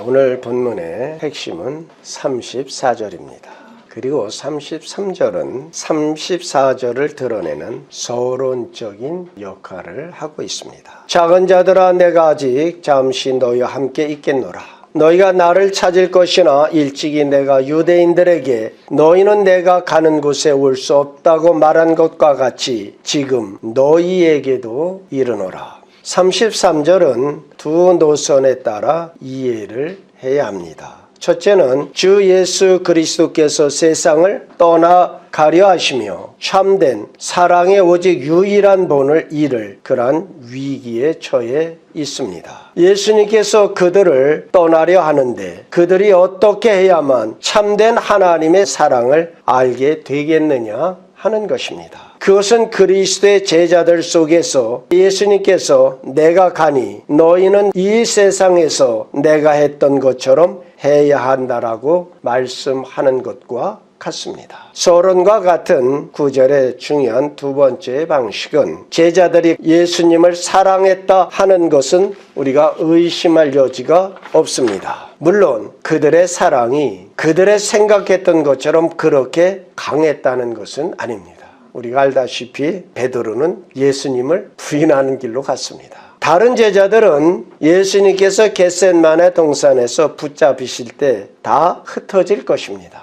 오늘 본문의 핵심은 34절입니다. 그리고 33절은 34절을 드러내는 서론적인 역할을 하고 있습니다. 작은 자들아, 내가 아직 잠시 너희와 함께 있겠노라. 너희가 나를 찾을 것이나 일찍이 내가 유대인들에게 너희는 내가 가는 곳에 올 수 없다고 말한 것과 같이 지금 너희에게도 이르노라. 33절은 두 노선에 따라 이해를 해야 합니다. 첫째는 주 예수 그리스도께서 세상을 떠나가려 하시며 참된 사랑의 오직 유일한 본을 잃을 그러한 위기에 처해 있습니다. 예수님께서 그들을 떠나려 하는데 그들이 어떻게 해야만 참된 하나님의 사랑을 알게 되겠느냐 하는 것입니다. 그것은 그리스도의 제자들 속에서 예수님께서 내가 가니 너희는 이 세상에서 내가 했던 것처럼 해야 한다라고 말씀하는 것과 같습니다. 서론과 같은 구절의 중요한 두 번째 방식은 제자들이 예수님을 사랑했다 하는 것은 우리가 의심할 여지가 없습니다. 물론 그들의 사랑이 그들의 생각했던 것처럼 그렇게 강했다는 것은 아닙니다. 우리가 알다시피 베드로는 예수님을 부인하는 길로 갔습니다. 다른 제자들은 예수님께서 겟셋마네 동산에서 붙잡히실 때 다 흩어질 것입니다.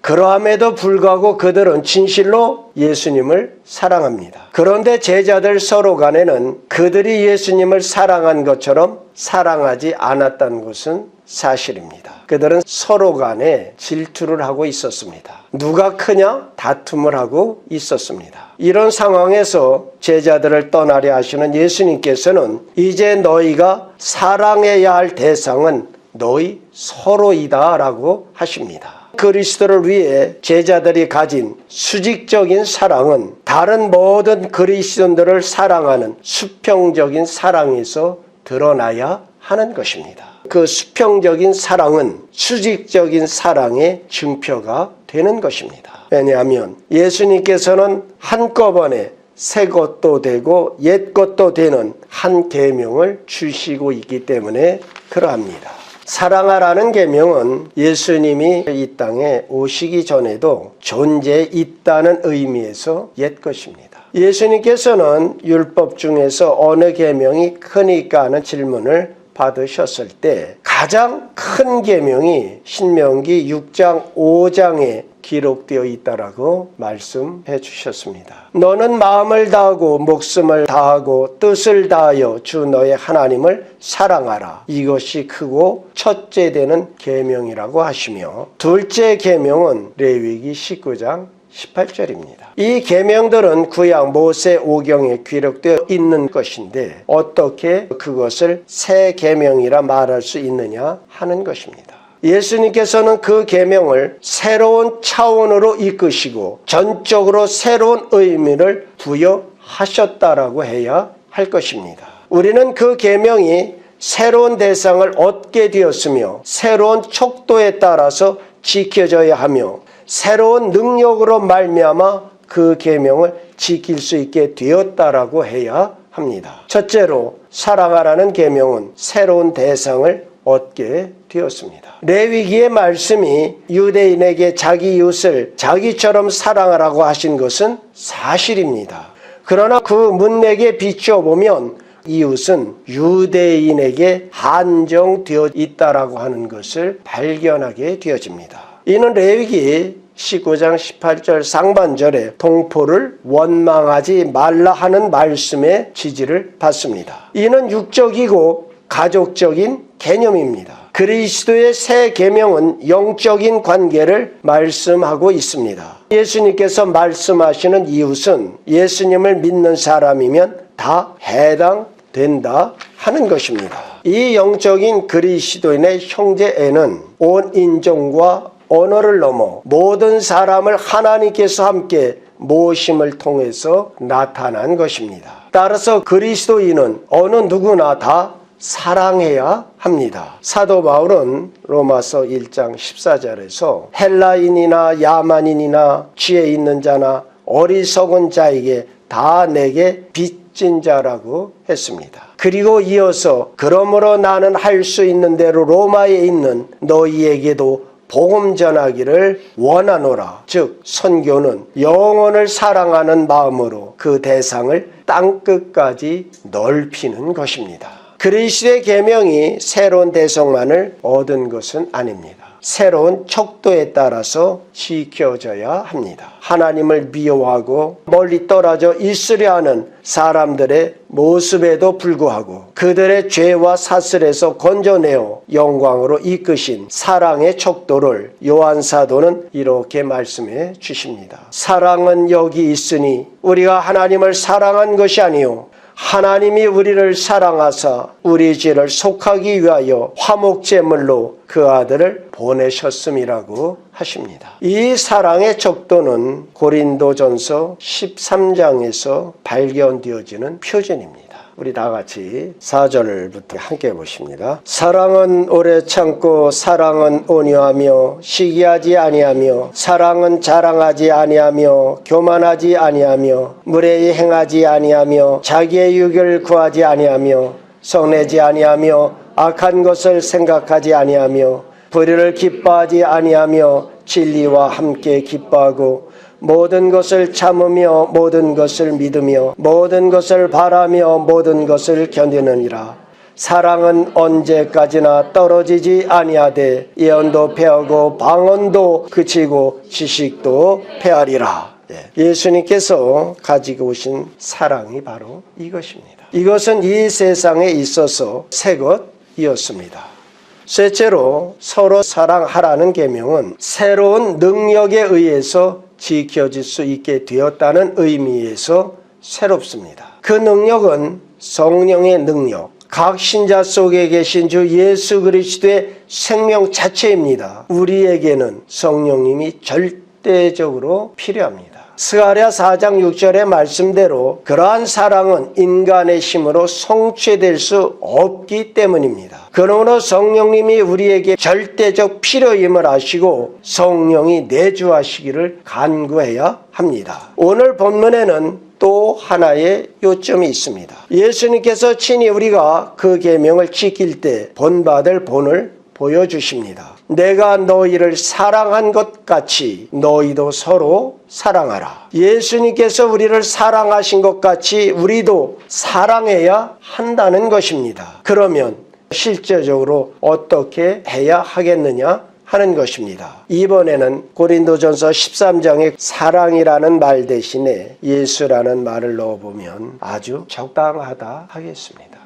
그러함에도 불구하고 그들은 진실로 예수님을 사랑합니다. 그런데 제자들 서로 간에는 그들이 예수님을 사랑한 것처럼 사랑하지 않았다는 것은 사실입니다. 그들은 서로 간에 질투를 하고 있었습니다. 누가 크냐? 다툼을 하고 있었습니다. 이런 상황에서 제자들을 떠나려 하시는 예수님께서는 이제 너희가 사랑해야 할 대상은 너희 서로이다 라고 하십니다. 그리스도를 위해 제자들이 가진 수직적인 사랑은 다른 모든 그리스도인들을 사랑하는 수평적인 사랑에서 드러나야 하는 것입니다. 그 수평적인 사랑은 수직적인 사랑의 증표가 되는 것입니다. 왜냐하면 예수님께서는 한꺼번에 새 것도 되고 옛 것도 되는 한 계명을 주시고 있기 때문에 그러합니다. 사랑하라는 계명은 예수님이 이 땅에 오시기 전에도 존재해 있다는 의미에서 옛 것입니다. 예수님께서는 율법 중에서 어느 계명이 크니까 하는 질문을 받으셨을 때 가장 큰 계명이 신명기 6장 5장에 기록되어 있다라고 말씀해 주셨습니다. 너는 마음을 다하고 목숨을 다하고 뜻을 다하여 주 너의 하나님을 사랑하라. 이것이 크고 첫째 되는 계명이라고 하시며 둘째 계명은 레위기 19장 18절입니다. 이 계명들은 구약 모세 오경에 기록되어 있는 것인데 어떻게 그것을 새 계명이라 말할 수 있느냐 하는 것입니다. 예수님께서는 그 계명을 새로운 차원으로 이끄시고 전적으로 새로운 의미를 부여하셨다라고 해야 할 것입니다. 우리는 그 계명이 새로운 대상을 얻게 되었으며 새로운 척도에 따라서 지켜져야 하며 새로운 능력으로 말미암아 그 계명을 지킬 수 있게 되었다라고 해야 합니다. 첫째로 사랑하라는 계명은 새로운 대상을 얻게 되었습니다. 레위기의 말씀이 유대인에게 자기 이웃을 자기처럼 사랑하라고 하신 것은 사실입니다. 그러나 그 문맥에 비춰보면 이웃은 유대인에게 한정되어 있다라고 하는 것을 발견하게 되어집니다. 이는 레위기 19장 18절 상반절에 동포를 원망하지 말라 하는 말씀의 지지를 받습니다. 이는 육적이고 가족적인 개념입니다. 그리스도의 새 계명은 영적인 관계를 말씀하고 있습니다. 예수님께서 말씀하시는 이웃은 예수님을 믿는 사람이면 다 해당된다 하는 것입니다. 이 영적인 그리스도인의 형제애는 온 인종과 언어를 넘어 모든 사람을 하나님께서 함께 모심을 통해서 나타난 것입니다. 따라서 그리스도인은 어느 누구나 다 사랑해야 합니다. 사도 바울은 로마서 1장 14절에서 헬라인이나 야만인이나 지혜 있는 자나 어리석은 자에게 다 내게 빚진 자라고 했습니다. 그리고 이어서 그러므로 나는 할 수 있는 대로 로마에 있는 너희에게도 복음 전하기를 원하노라. 즉 선교는 영혼을 사랑하는 마음으로 그 대상을 땅끝까지 넓히는 것입니다. 그리스도의 계명이 새로운 대성만을 얻은 것은 아닙니다. 새로운 척도에 따라서 지켜져야 합니다. 하나님을 미워하고 멀리 떨어져 있으려 하는 사람들의 모습에도 불구하고 그들의 죄와 사슬에서 건져내어 영광으로 이끄신 사랑의 척도를 요한 사도는 이렇게 말씀해 주십니다. 사랑은 여기 있으니 우리가 하나님을 사랑한 것이 아니요 하나님이 우리를 사랑하사 우리 죄를 속하기 위하여 화목제물로 그 아들을 보내셨음이라고 하십니다. 이 사랑의 척도는 고린도전서 13장에서 발견되어지는 표준입니다. 우리 다 같이 4절부터 함께 보십니다. 사랑은 오래 참고 사랑은 온유하며 시기하지 아니하며 사랑은 자랑하지 아니하며 교만하지 아니하며 무례히 행하지 아니하며 자기의 유익을 구하지 아니하며 성내지 아니하며 악한 것을 생각하지 아니하며 불의를 기뻐하지 아니하며 진리와 함께 기뻐하고 모든 것을 참으며 모든 것을 믿으며 모든 것을 바라며 모든 것을 견디느니라. 사랑은 언제까지나 떨어지지 아니하되 예언도 패하고 방언도 그치고 지식도 패하리라. 예수님께서 가지고 오신 사랑이 바로 이것입니다. 이것은 이 세상에 있어서 새 것이었습니다. 셋째로 서로 사랑하라는 계명은 새로운 능력에 의해서 지켜질 수 있게 되었다는 의미에서 새롭습니다. 그 능력은 성령의 능력, 각 신자 속에 계신 주 예수 그리스도의 생명 자체입니다. 우리에게는 성령님이 절대적으로 필요합니다. 스가랴 4장 6절의 말씀대로 그러한 사랑은 인간의 힘으로 성취될 수 없기 때문입니다. 그러므로 성령님이 우리에게 절대적 필요임을 아시고 성령이 내주하시기를 간구해야 합니다. 오늘 본문에는 또 하나의 요점이 있습니다. 예수님께서 친히 우리가 그 계명을 지킬 때 본받을 본을 보여주십니다. 내가 너희를 사랑한 것 같이 너희도 서로 사랑하라. 예수님께서 우리를 사랑하신 것 같이 우리도 사랑해야 한다는 것입니다. 그러면 실제적으로 어떻게 해야 하겠느냐 하는 것입니다. 이번에는 고린도전서 13장에 사랑이라는 말 대신에 예수라는 말을 넣어보면 아주 적당하다 하겠습니다.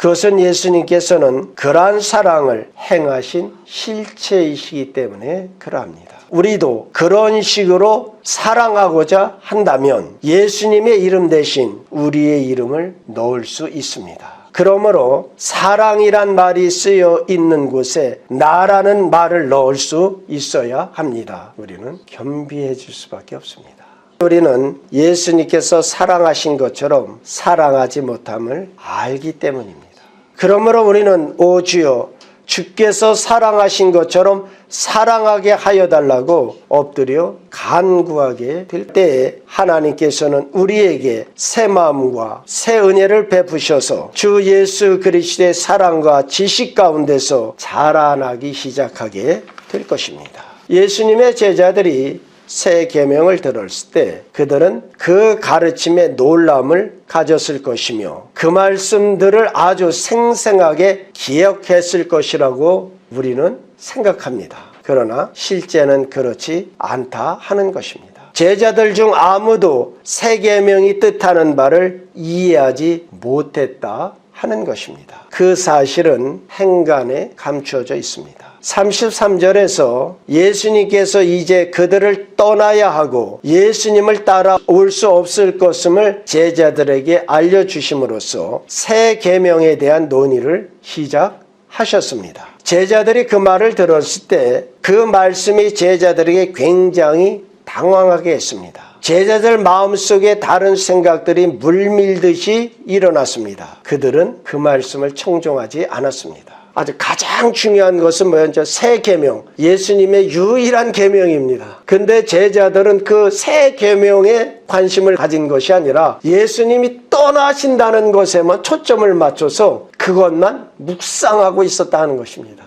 그것은 예수님께서는 그러한 사랑을 행하신 실체이시기 때문에 그러합니다. 우리도 그런 식으로 사랑하고자 한다면 예수님의 이름 대신 우리의 이름을 넣을 수 있습니다. 그러므로 사랑이란 말이 쓰여 있는 곳에 나라는 말을 넣을 수 있어야 합니다. 우리는 겸비해질 수밖에 없습니다. 우리는 예수님께서 사랑하신 것처럼 사랑하지 못함을 알기 때문입니다. 그러므로 우리는 오 주여 주께서 사랑하신 것처럼 사랑하게 하여 달라고 엎드려 간구하게 될 때에 하나님께서는 우리에게 새 마음과 새 은혜를 베푸셔서 주 예수 그리스도의 사랑과 지식 가운데서 자라나기 시작하게 될 것입니다. 예수님의 제자들이 새 계명을 들었을 때 그들은 그 가르침에 놀람을 가졌을 것이며 그 말씀들을 아주 생생하게 기억했을 것이라고 우리는 생각합니다. 그러나 실제는 그렇지 않다 하는 것입니다. 제자들 중 아무도 새 계명이 뜻하는 바를 이해하지 못했다 하는 것입니다. 그 사실은 행간에 감추어져 있습니다. 33절에서 예수님께서 이제 그들을 떠나야 하고 예수님을 따라올 수 없을 것임을 제자들에게 알려주심으로써 새 계명에 대한 논의를 시작하셨습니다. 제자들이 그 말을 들었을 때 그 말씀이 제자들에게 굉장히 당황하게 했습니다. 제자들 마음속에 다른 생각들이 물밀듯이 일어났습니다. 그들은 그 말씀을 청종하지 않았습니다. 아주 가장 중요한 것은 뭐였죠? 새 계명, 예수님의 유일한 계명입니다. 근데 제자들은 그 새 계명에 관심을 가진 것이 아니라 예수님이 떠나신다는 것에만 초점을 맞춰서 그것만 묵상하고 있었다는 것입니다.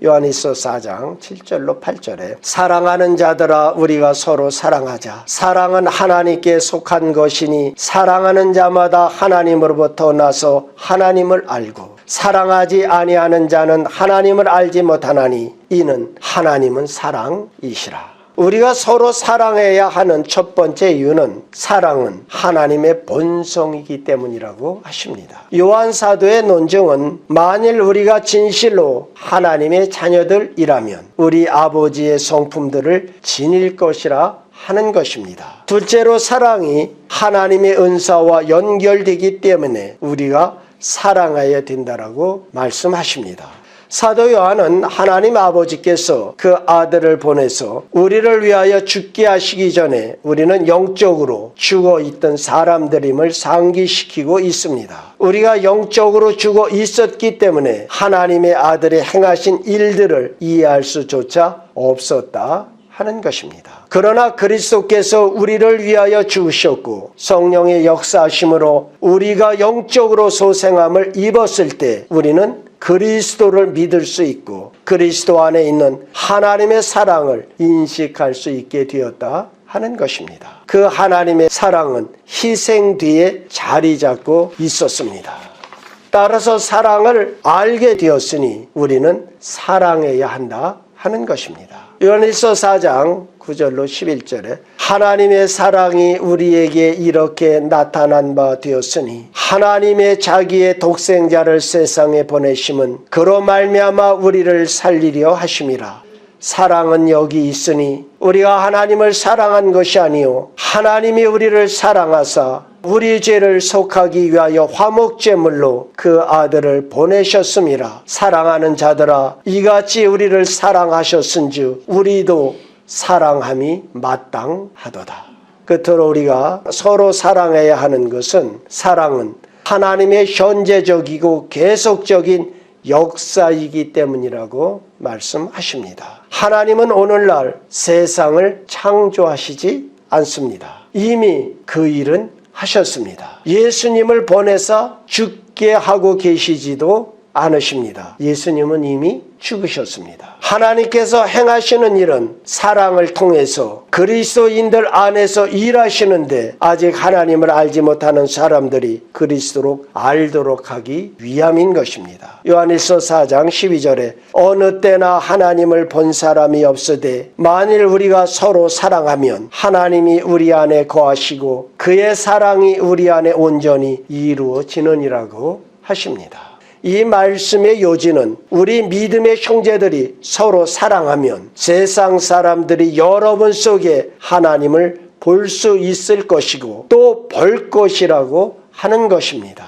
요한일서 4장 7절로 8절에 사랑하는 자들아 우리가 서로 사랑하자. 사랑은 하나님께 속한 것이니 사랑하는 자마다 하나님으로부터 나서 하나님을 알고 사랑하지 아니하는 자는 하나님을 알지 못하나니 이는 하나님은 사랑이시라. 우리가 서로 사랑해야 하는 첫 번째 이유는 사랑은 하나님의 본성이기 때문이라고 하십니다. 요한 사도의 논증은 만일 우리가 진실로 하나님의 자녀들이라면 우리 아버지의 성품들을 지닐 것이라 하는 것입니다. 둘째로 사랑이 하나님의 은사와 연결되기 때문에 우리가 사랑해야 된다라고 말씀하십니다. 사도 요한은 하나님 아버지께서 그 아들을 보내서 우리를 위하여 죽게 하시기 전에 우리는 영적으로 죽어 있던 사람들임을 상기시키고 있습니다. 우리가 영적으로 죽어 있었기 때문에 하나님의 아들이 행하신 일들을 이해할 수조차 없었다 하는 것입니다. 그러나 그리스도께서 우리를 위하여 죽으셨고 성령의 역사하심으로 우리가 영적으로 소생함을 입었을 때 우리는 그리스도를 믿을 수 있고 그리스도 안에 있는 하나님의 사랑을 인식할 수 있게 되었다 하는 것입니다. 그 하나님의 사랑은 희생 뒤에 자리 잡고 있었습니다. 따라서 사랑을 알게 되었으니 우리는 사랑해야 한다 하는 것입니다. 요한일서 4장 9절로 11절에 하나님의 사랑이 우리에게 이렇게 나타난 바 되었으니 하나님의 자기의 독생자를 세상에 보내심은 그로 말미암아 우리를 살리려 하심이라. 사랑은 여기 있으니 우리가 하나님을 사랑한 것이 아니요 하나님이 우리를 사랑하사 우리 죄를 속하기 위하여 화목제물로 그 아들을 보내셨음이라. 사랑하는 자들아 이같이 우리를 사랑하셨은즉 우리도 사랑함이 마땅하도다. 끝으로 우리가 서로 사랑해야 하는 것은 사랑은 하나님의 현재적이고 계속적인 역사이기 때문이라고 말씀하십니다. 하나님은 오늘날 세상을 창조하시지 않습니다. 이미 그 일은 하셨습니다. 예수님을 보내서 죽게 하고 계시지도 않으십니다. 예수님은 이미 죽으셨습니다. 하나님께서 행하시는 일은 사랑을 통해서 그리스도인들 안에서 일하시는데 아직 하나님을 알지 못하는 사람들이 그리스도로 알도록 하기 위함인 것입니다. 요한일서 4장 12절에 어느 때나 하나님을 본 사람이 없으되 만일 우리가 서로 사랑하면 하나님이 우리 안에 거하시고 그의 사랑이 우리 안에 온전히 이루어지느니라고 하십니다. 이 말씀의 요지는 우리 믿음의 형제들이 서로 사랑하면 세상 사람들이 여러분 속에 하나님을 볼 수 있을 것이고 또 볼 것이라고 하는 것입니다.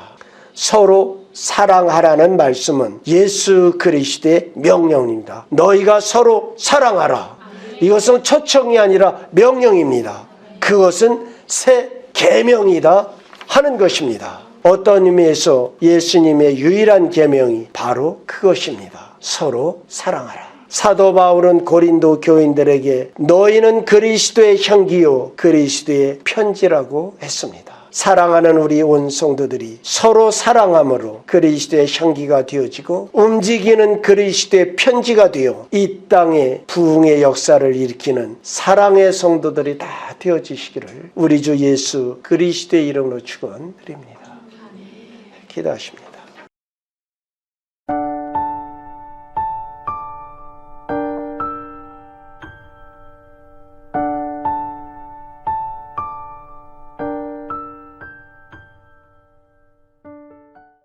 서로 사랑하라는 말씀은 예수 그리스도의 명령입니다. 너희가 서로 사랑하라. 이것은 초청이 아니라 명령입니다. 그것은 새 계명이다 하는 것입니다. 어떤 의미에서 예수님의 유일한 계명이 바로 그것입니다. 서로 사랑하라. 사도 바울은 고린도 교인들에게 너희는 그리스도의 형기요 그리스도의 편지라고 했습니다. 사랑하는 우리 온 성도들이 서로 사랑함으로 그리스도의 형기가 되어지고 움직이는 그리스도의 편지가 되어 이 땅에 부흥의 역사를 일으키는 사랑의 성도들이 다 되어지시기를 우리 주 예수 그리스도의 이름으로 축원드립니다. 기도하십니다.